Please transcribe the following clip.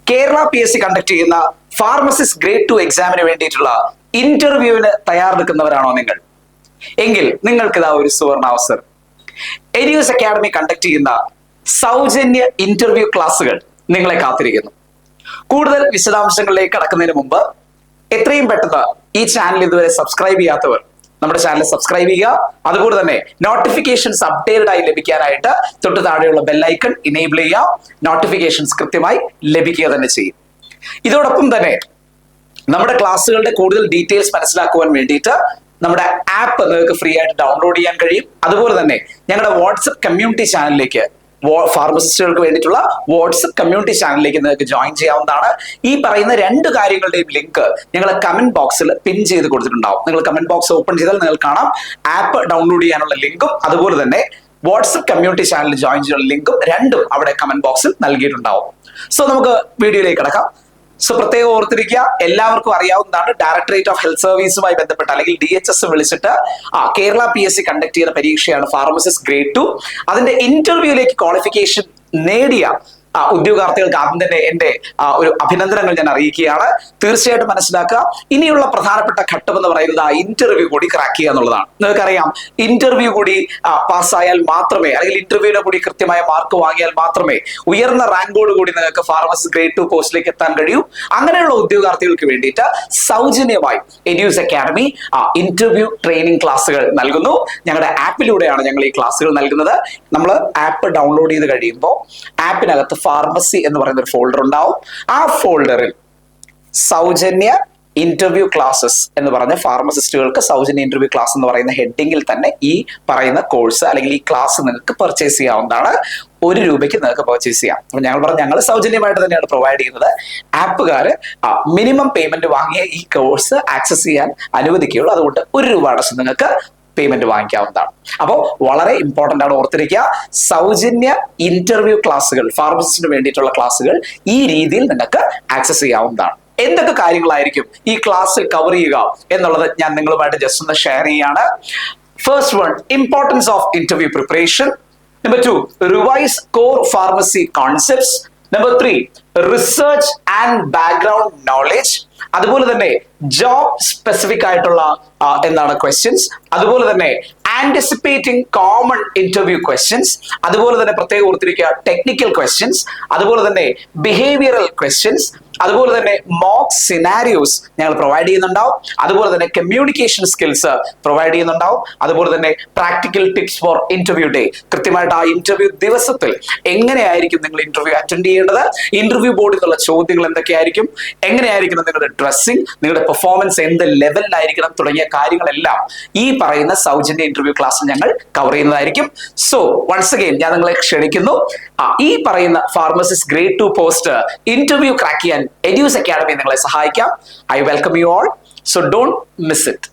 Kerala PSC conduct ചെയ്യുന്ന pharmacist grade 2 എക്സാമിന് വേണ്ടിയിട്ടുള്ള ഇന്റർവ്യൂവിന് തയ്യാറെടുക്കുന്നവരാണോ നിങ്ങൾ? എങ്കിൽ നിങ്ങൾക്ക് ഇതാ ഒരു സുവർണാവസരം. എരിയൂസ് അക്കാഡമി കണ്ടക്ട് ചെയ്യുന്ന സൗജന്യ ഇന്റർവ്യൂ ക്ലാസുകൾ നിങ്ങളെ കാത്തിരിക്കുന്നു. കൂടുതൽ വിശദാംശങ്ങളിലേക്ക് കടക്കുന്നതിന് മുമ്പ് എത്രയും പെട്ടെന്ന് ഈ ചാനൽ ഇതുവരെ സബ്സ്ക്രൈബ് ചെയ്യാത്തവർ നമ്മുടെ ചാനൽ സബ്സ്ക്രൈബ് ചെയ്യുക. അതുപോലെ തന്നെ നോട്ടിഫിക്കേഷൻസ് അപ്ഡേറ്റഡ് ആയി ലഭിക്കാനായിട്ട് തൊട്ട് താഴെയുള്ള ബെല്ലൈക്കൺ ഇനേബിൾ ചെയ്യുക. നോട്ടിഫിക്കേഷൻസ് കൃത്യമായി ലഭിക്കുക തന്നെ ചെയ്യും. ഇതോടൊപ്പം തന്നെ നമ്മുടെ ക്ലാസ്സുകളുടെ കൂടുതൽ ഡീറ്റെയിൽസ് മനസ്സിലാക്കുവാൻ വേണ്ടിയിട്ട് നമ്മുടെ ആപ്പ് നിങ്ങൾക്ക് ഫ്രീ ആയിട്ട് ഡൗൺലോഡ് ചെയ്യാൻ കഴിയും. അതുപോലെ തന്നെ ഞങ്ങളുടെ വാട്സപ്പ് കമ്മ്യൂണിറ്റി ചാനലിലേക്ക്, ഫാർമസിസ്റ്റുകൾക്ക് വേണ്ടിയിട്ടുള്ള വാട്സപ്പ് കമ്മ്യൂണിറ്റി ചാനലിലേക്ക് നിങ്ങൾക്ക് ജോയിൻ ചെയ്യാവുന്നതാണ്. ഈ പറയുന്ന രണ്ട് കാര്യങ്ങളുടെയും ലിങ്ക് ഞങ്ങൾ കമന്റ് ബോക്സിൽ പിൻ ചെയ്ത് കൊടുത്തിട്ടുണ്ടാവും. നിങ്ങൾ കമന്റ് ബോക്സ് ഓപ്പൺ ചെയ്താൽ നിങ്ങൾക്ക് കാണാം ആപ്പ് ഡൗൺലോഡ് ചെയ്യാനുള്ള ലിങ്കും അതുപോലെ തന്നെ വാട്സപ്പ് കമ്മ്യൂണിറ്റി ചാനലിൽ ജോയിൻ ചെയ്യാനുള്ള ലിങ്കും രണ്ടും അവിടെ കമന്റ് ബോക്സിൽ നൽകിയിട്ടുണ്ടാവും. സോ നമുക്ക് വീഡിയോയിലേക്ക് കടക്കാം. സോ പ്രത്യേകം ഓർത്തിരിക്കുക, എല്ലാവർക്കും അറിയാവുന്നതാണ് ഡയറക്ടറേറ്റ് ഓഫ് ഹെൽത്ത് സർവീസുമായി ബന്ധപ്പെട്ട് അല്ലെങ്കിൽ DHS വിളിച്ചിട്ട് കേരള PSC കണ്ടക്ട് ചെയ്യുന്ന പരീക്ഷയാണ് ഫാർമസിസ്റ്റ് ഗ്രേഡ് 2. അതിന്റെ ഇന്റർവ്യൂയിലേക്ക് ക്വാളിഫിക്കേഷൻ നേടിയ ഉദ്യോഗാർത്ഥികൾക്ക് ആദ്യം തന്നെ എന്റെ ഒരു അഭിനന്ദനങ്ങൾ ഞാൻ അറിയിക്കുകയാണ്. തീർച്ചയായിട്ടും മനസ്സിലാക്കുക, ഇനിയുള്ള പ്രധാനപ്പെട്ട ഘട്ടം എന്ന് പറയുന്നത് ആ ഇന്റർവ്യൂ കൂടി ക്രാക്ക് ചെയ്യുക എന്നുള്ളതാണ്. നിങ്ങൾക്കറിയാം, ഇന്റർവ്യൂ കൂടി പാസ്സായാൽ മാത്രമേ, അല്ലെങ്കിൽ ഇന്റർവ്യൂവിനെ കൂടി കൃത്യമായ മാർക്ക് വാങ്ങിയാൽ മാത്രമേ ഉയർന്ന റാങ്കോട് കൂടി നിങ്ങൾക്ക് ഫാർമസിസ്റ്റ് ഗ്രേഡ് 2 പോസ്റ്റിലേക്ക് എത്താൻ കഴിയൂ. അങ്ങനെയുള്ള ഉദ്യോഗാർത്ഥികൾക്ക് വേണ്ടിയിട്ട് സൗജന്യമായി എരിയൂസ് അക്കാഡമി ഇന്റർവ്യൂ ട്രെയിനിങ് ക്ലാസ്സുകൾ നൽകുന്നു. ഞങ്ങളുടെ ആപ്പിലൂടെയാണ് ഞങ്ങൾ ഈ ക്ലാസ്സുകൾ നൽകുന്നത്. നമ്മൾ ആപ്പ് ഡൗൺലോഡ് ചെയ്ത് കഴിയുമ്പോൾ ആപ്പിനകത്ത് ഫാർമസി എന്ന് പറയുന്ന ഒരു ഫോൾഡർ ഉണ്ടാവും. ആ ഫോൾഡറിൽ സൗജന്യ ഇന്റർവ്യൂ ക്ലാസ്സസ് എന്ന് പറഞ്ഞ ഫാർമസിസ്റ്റുകൾക്ക് സൗജന്യ ഇന്റർവ്യൂ ക്ലാസ് എന്ന് പറയുന്ന ഹെഡിങ്ങിൽ തന്നെ ഈ പറയുന്ന കോഴ്സ് അല്ലെങ്കിൽ ഈ ക്ലാസ് നിങ്ങൾക്ക് പർച്ചേസ് ചെയ്യാവുന്നതാണ്. ₹1 നിങ്ങൾക്ക് പർച്ചേസ് ചെയ്യാം. അപ്പൊ ഞങ്ങൾ സൗജന്യമായിട്ട് തന്നെയാണ് പ്രൊവൈഡ് ചെയ്യുന്നത്. ആപ്പുകാർ മിനിമം പേയ്മെന്റ് വാങ്ങിയ ഈ കോഴ്സ് ആക്സസ് ചെയ്യാൻ അനുവദിക്കുകയുള്ളൂ. അതുകൊണ്ട് ₹1 അടച്ച് നിങ്ങൾക്ക് പേയ്മെന്റ് വാങ്ങിക്കാവുന്നതാണ്. അപ്പോൾ വളരെ ഇമ്പോർട്ടന്റ് ആണ്, ഓർത്തിരിക്കുക. സൗജന്യ ഇന്റർവ്യൂ ക്ലാസ്സുകൾ, ഫാർമസിസ്റ്റിന് വേണ്ടിയിട്ടുള്ള ക്ലാസ്സുകൾ ഈ രീതിയിൽ നിങ്ങൾക്ക് ആക്സസ് ചെയ്യാവുന്നതാണ്. എന്തൊക്കെ കാര്യങ്ങളായിരിക്കും ഈ ക്ലാസ്സിൽ കവർ ചെയ്യുക എന്നുള്ളത് ഞാൻ നിങ്ങളുമായിട്ട് ജസ്റ്റ് ഒന്ന് ഷെയർ ചെയ്യാണ്. First one, importance of interview preparation. Number 2, revise core pharmacy concepts. Number 3, research and background knowledge. അതുപോലെ തന്നെ ജോബ് സ്പെസിഫിക് ആയിട്ടുള്ള എന്താണ് ക്വസ്റ്റ്യൻസ്, അതുപോലെ തന്നെ ആന്റിസിപ്പേറ്റിംഗ് കോമൺ ഇന്റർവ്യൂ ക്വസ്റ്റ്യൻസ്, അതുപോലെ തന്നെ പ്രത്യേകം ഓർത്തിരിക്കുക ടെക്നിക്കൽ ക്വസ്റ്റ്യൻസ്, അതുപോലെ തന്നെ ബിഹേവിയറൽ ക്വസ്റ്റ്യൻസ്, അതുപോലെ തന്നെ മോക്ക് സിനാരിയോസ് ഞങ്ങൾ പ്രൊവൈഡ് ചെയ്യുന്നുണ്ടാവും. അതുപോലെ തന്നെ കമ്മ്യൂണിക്കേഷൻ സ്കിൽസ് പ്രൊവൈഡ് ചെയ്യുന്നുണ്ടാവും. അതുപോലെ തന്നെ practical tips for interview day. കൃത്യമായിട്ട് ആ ഇന്റർവ്യൂ ദിവസത്തിൽ എങ്ങനെയായിരിക്കും നിങ്ങൾ ഇന്റർവ്യൂ അറ്റൻഡ് ചെയ്യേണ്ടത്, ഇന്റർവ്യൂ ബോർഡിൽ നിന്നുള്ള ചോദ്യങ്ങൾ എന്തൊക്കെയായിരിക്കും, എങ്ങനെയായിരിക്കണം നിങ്ങളുടെ ഡ്രസ്സിംഗ്, നിങ്ങളുടെ പെർഫോമൻസ് എന്ത് ലെവലിലായിരിക്കണം തുടങ്ങിയ കാര്യങ്ങളെല്ലാം ഈ പറയുന്ന സൗജന്യ ഇന്റർവ്യൂ ക്ലാസ്സിൽ ഞങ്ങൾ കവർ ചെയ്യുന്നതായിരിക്കും. സോ വൺസ് അഗൈൻ ഞാൻ നിങ്ങളെ ക്ഷണിക്കുന്നു, ഈ പറയുന്ന pharmacist grade 2 post interview crack ചെയ്യാൻ എരിയൂസ് അക്കാഡമി നിങ്ങളെ സഹായിക്കാം. I welcome you all. So don't miss it.